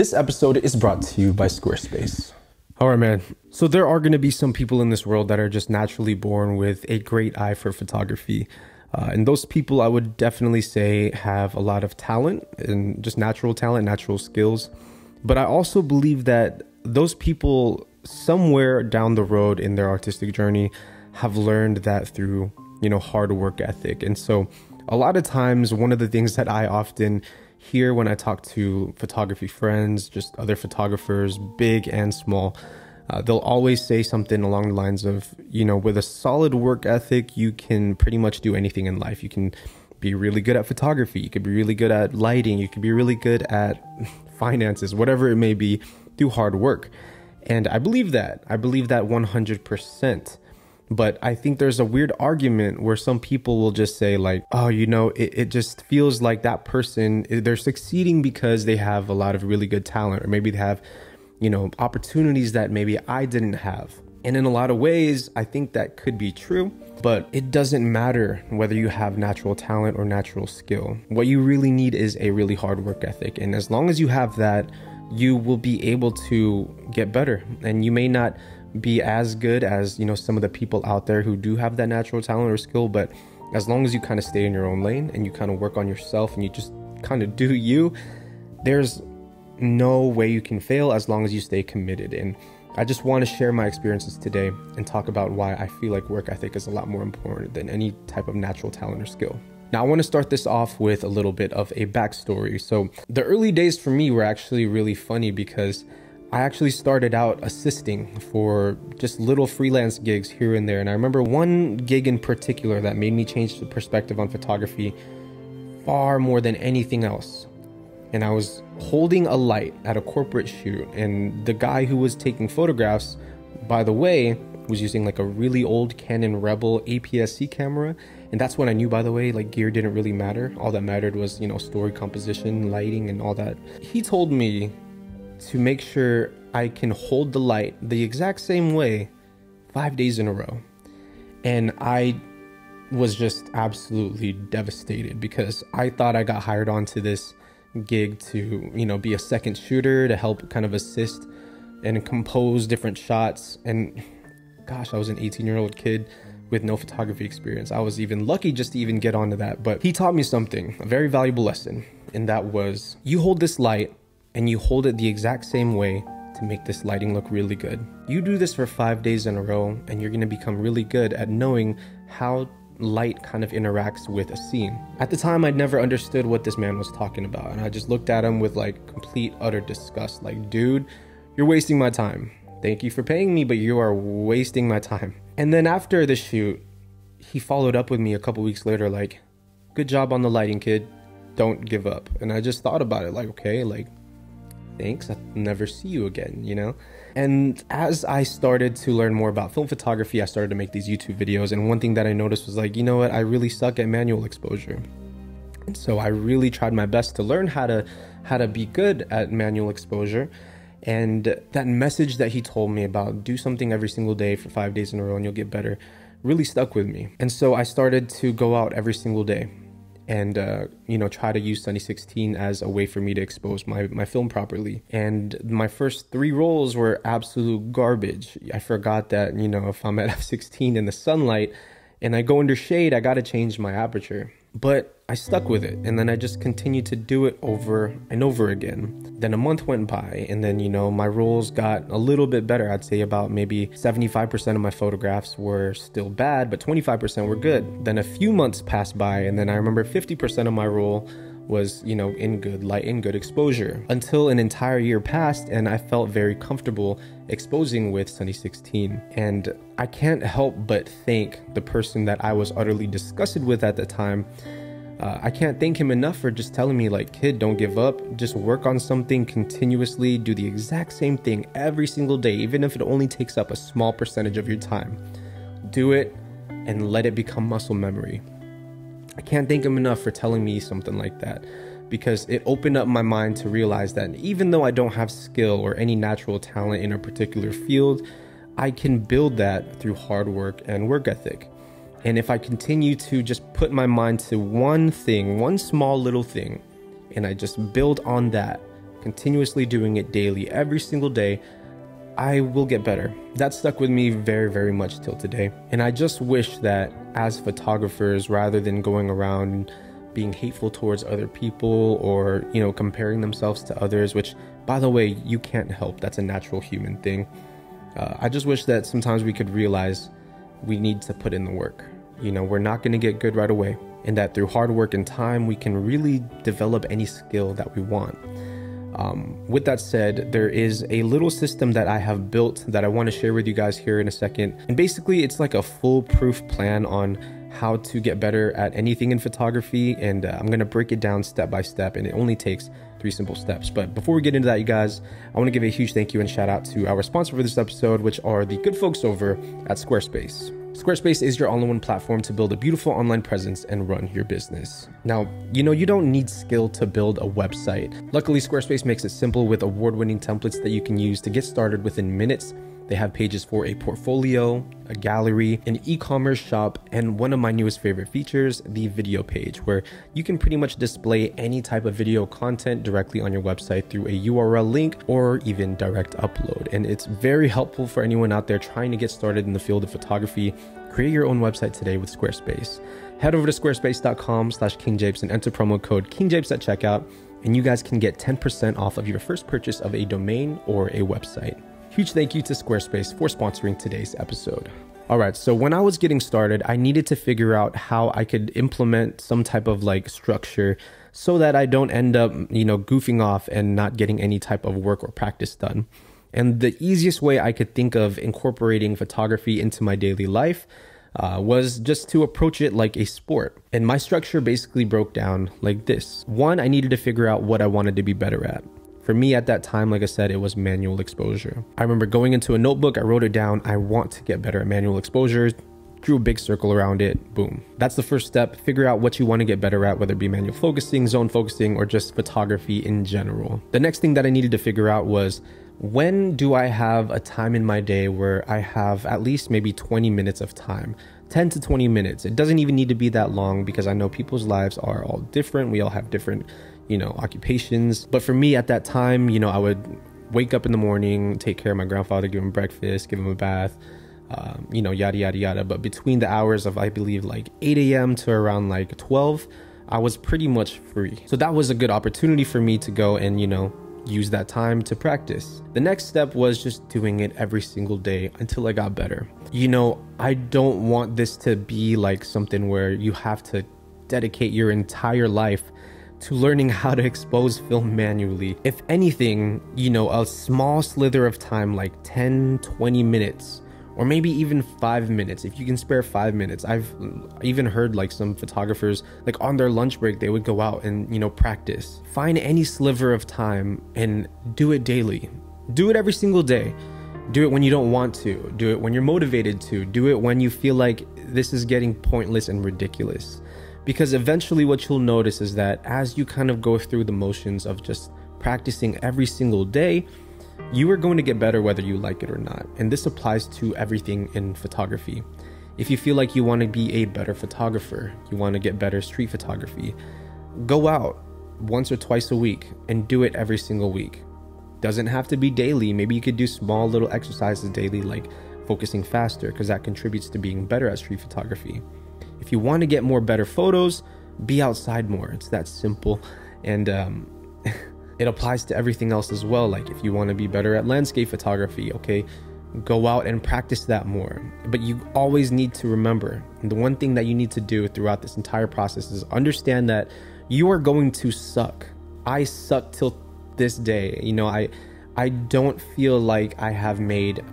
This episode is brought to you by Squarespace. All right, man. So there are going to be some people in this world that are just naturally born with a great eye for photography. And those people, I would definitely say, have a lot of talent and just natural talent, natural skills. But I also believe that those people somewhere down the road in their artistic journey have learned that through, hard work ethic. And so a lot of times, one of the things that I often hear when I talk to photography friends, just other photographers, big and small, they'll always say something along the lines of, with a solid work ethic, you can pretty much do anything in life. You can be really good at photography. You could be really good at lighting. You could be really good at finances, whatever it may be, through hard work. And I believe that. I believe that 100%. But I think there's a weird argument where some people will just say like, oh, it just feels like that person, they're succeeding because they have a lot of really good talent, or maybe they have, opportunities that maybe I didn't have. And in a lot of ways, I think that could be true, but it doesn't matter whether you have natural talent or natural skill. What you really need is a really hard work ethic. And as long as you have that, you will be able to get better. And you may not be as good as, some of the people out there who do have that natural talent or skill, but as long as you kind of stay in your own lane and you kind of work on yourself and you just kind of do you, there's no way you can fail as long as you stay committed. And I just want to share my experiences today and talk about why I feel like work ethic is a lot more important than any type of natural talent or skill. Now, I want to start this off with a little bit of a backstory. So the early days for me were actually really funny because I actually started out assisting for just little freelance gigs here and there. And I remember one gig in particular that made me change the perspective on photography far more than anything else. And I was holding a light at a corporate shoot. And the guy who was taking photographs, by the way, was using like a really old Canon Rebel APS-C camera. And that's when I knew, by the way, like gear didn't really matter. All that mattered was, story composition, lighting, and all that. He told me to make sure I can hold the light the exact same way 5 days in a row. And I was just absolutely devastated because I thought I got hired onto this gig to, be a second shooter to help kind of assist and compose different shots. And gosh, I was an 18-year-old kid with no photography experience. I was even lucky just to even get onto that. But he taught me something, a very valuable lesson. And that was, you hold this light and you hold it the exact same way to make this lighting look really good. You do this for 5 days in a row and you're gonna become really good at knowing how light kind of interacts with a scene. At the time, I'd never understood what this man was talking about. And I just looked at him with like complete, utter disgust. Like, dude, you're wasting my time. Thank you for paying me, but you are wasting my time. And then after the shoot, he followed up with me a couple weeks later, like, good job on the lighting, kid. Don't give up. And I just thought about it like, okay, like, thanks, I'll never see you again, And as I started to learn more about film photography, I started to make these YouTube videos. And one thing that I noticed was like, I really suck at manual exposure. And so I really tried my best to learn how to be good at manual exposure. And that message that he told me about do something every single day for 5 days in a row and you'll get better really stuck with me. And so I started to go out every single day and, try to use Sunny 16 as a way for me to expose my film properly. And my first 3 rolls were absolute garbage. I forgot that, if I'm at f16 in the sunlight and I go under shade, I got to change my aperture. But I stuck with it. And then I just continued to do it over and over again. Then a month went by and then, my rolls got a little bit better. I'd say about maybe 75% of my photographs were still bad, but 25% were good. Then a few months passed by and then I remember 50% of my roll was, in good light, in good exposure, until an entire year passed and I felt very comfortable exposing with Sunny 16. And I can't help but thank the person that I was utterly disgusted with at the time. I can't thank him enough for just telling me like, kid, don't give up, just work on something continuously, do the exact same thing every single day, even if it only takes up a small percentage of your time. Do it and let it become muscle memory. I can't thank him enough for telling me something like that, because it opened up my mind to realize that even though I don't have skill or any natural talent in a particular field, I can build that through hard work and work ethic. And if I continue to just put my mind to one thing, one small little thing, and I just build on that continuously doing it daily, every single day, I will get better. That stuck with me very, very much till today. And I just wish that as photographers, rather than going around being hateful towards other people or, comparing themselves to others, which, by the way, you can't help. That's a natural human thing. I just wish that sometimes we could realize we need to put in the work. We're not going to get good right away. And that through hard work and time, we can really develop any skill that we want. With that said, there is a little system that I have built that I want to share with you guys here in a second. And basically, it's like a foolproof plan on how to get better at anything in photography. And I'm going to break it down step by step. And it only takes 3 simple steps. But before we get into that, you guys, I want to give a huge thank you and shout out to our sponsor for this episode, which are the good folks over at Squarespace. Squarespace is your all-in-one platform to build a beautiful online presence and run your business. Now, you don't need skill to build a website. Luckily, Squarespace makes it simple with award-winning templates that you can use to get started within minutes. They have pages for a portfolio, a gallery, an e-commerce shop, and one of my newest favorite features, the video page, where you can pretty much display any type of video content directly on your website through a URL link or even direct upload. And it's very helpful for anyone out there trying to get started in the field of photography. Create your own website today with Squarespace. Head over to squarespace.com/KingJapes and enter promo code KingJapes at checkout, and you guys can get 10% off of your first purchase of a domain or a website. Huge thank you to Squarespace for sponsoring today's episode. All right, so when I was getting started, I needed to figure out how I could implement some type of structure so that I don't end up, goofing off and not getting any type of work or practice done. And the easiest way I could think of incorporating photography into my daily life was just to approach it like a sport. And my structure basically broke down like this. 1, I needed to figure out what I wanted to be better at. For me at that time, like I said, it was manual exposure. I remember going into a notebook, I wrote it down. I want to get better at manual exposure, drew a big circle around it, boom. That's the first step. Figure out what you want to get better at, whether it be manual focusing, zone focusing, or just photography in general. The next thing that I needed to figure out was, when do I have a time in my day where I have at least maybe 20 minutes of time? 10 to 20 minutes. It doesn't even need to be that long because I know people's lives are all different. We all have different, occupations. But for me at that time, I would wake up in the morning, take care of my grandfather, give him breakfast, give him a bath, yada, yada, yada. But between the hours of, I believe, 8 a.m. to around 12, I was pretty much free. So that was a good opportunity for me to go and, use that time to practice. The next step was just doing it every single day until I got better. I don't want this to be something where you have to dedicate your entire life to learning how to expose film manually. If anything, a small slither of time, 10, 20 minutes, or maybe even 5 minutes, if you can spare 5 minutes. I've even heard some photographers, on their lunch break, they would go out and, practice. Find any sliver of time and do it daily. Do it every single day. Do it when you don't want to. Do it when you're motivated to. Do it when you feel like this is getting pointless and ridiculous. Because eventually what you'll notice is that as you kind of go through the motions of just practicing every single day, you are going to get better whether you like it or not. And this applies to everything in photography. If you feel like you want to be a better photographer, you want to get better street photography, go out once or twice a week and do it every single week. Doesn't have to be daily. Maybe you could do small little exercises daily, like focusing faster, because that contributes to being better at street photography. If you want to get more better photos, be outside more. It's that simple. And it applies to everything else as well. If you want to be better at landscape photography, okay, go out and practice that more. But you always need to remember, and the one thing that you need to do throughout this entire process is understand that you are going to suck. I suck till this day. I don't feel like I have made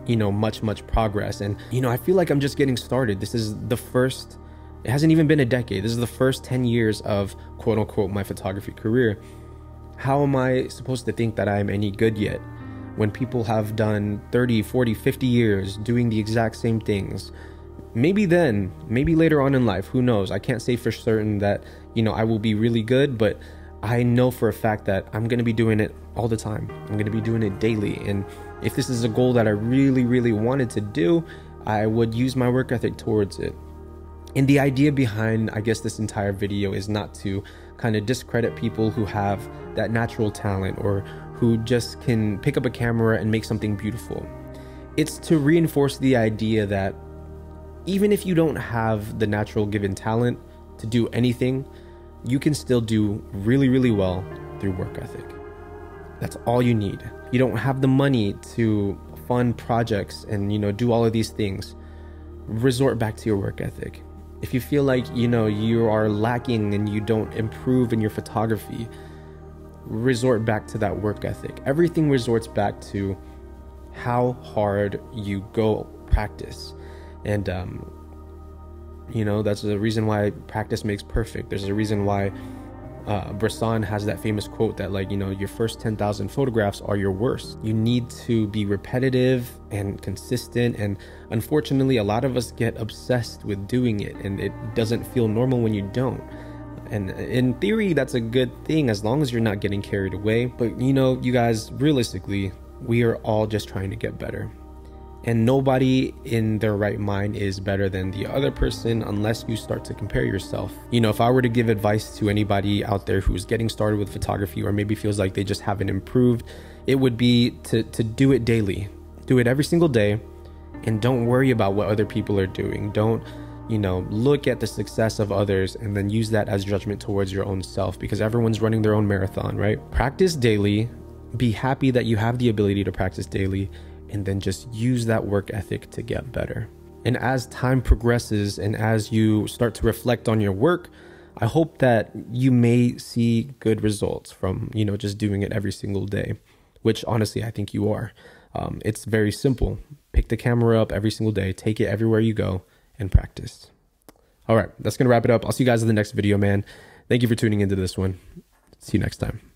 much progress, and I feel like I'm just getting started. This is the first, it hasn't even been a decade. This is the first 10 years of quote unquote my photography career. How am I supposed to think that I'm any good yet when people have done 30, 40, 50 years doing the exact same things? Maybe then, maybe later on in life, who knows? I can't say for certain that I will be really good, but I know for a fact that I'm going to be doing it all the time. I'm going to be doing it daily. And if this is a goal that I really, really wanted to do, I would use my work ethic towards it. And the idea behind, I guess, this entire video is not to kind of discredit people who have that natural talent or who just can pick up a camera and make something beautiful. It's to reinforce the idea that even if you don't have the natural given talent to do anything, you can still do really, really well through work ethic. That's all you need. You don't have the money to fund projects and, do all of these things. Resort back to your work ethic. If you feel like, you are lacking and you don't improve in your photography, resort back to that work ethic. Everything resorts back to how hard you go practice. And, that's the reason why practice makes perfect. There's a reason why Bresson has that famous quote that your first 10,000 photographs are your worst. You need to be repetitive and consistent, and unfortunately a lot of us get obsessed with doing it, and it doesn't feel normal when you don't. And in theory that's a good thing as long as you're not getting carried away. But you guys, realistically, we are all just trying to get better. And nobody in their right mind is better than the other person unless you start to compare yourself. If I were to give advice to anybody out there who's getting started with photography or maybe feels like they just haven't improved, it would be to do it daily. Do it every single day, and don't worry about what other people are doing. Don't, look at the success of others and then use that as judgment towards your own self, because everyone's running their own marathon, right? Practice daily. Be happy that you have the ability to practice daily, and then just use that work ethic to get better. And as time progresses and as you start to reflect on your work, I hope that you may see good results from, just doing it every single day, which honestly, I think you are. It's very simple. Pick the camera up every single day, take it everywhere you go, and practice. All right, that's going to wrap it up. I'll see you guys in the next video, man. Thank you for tuning into this one. See you next time.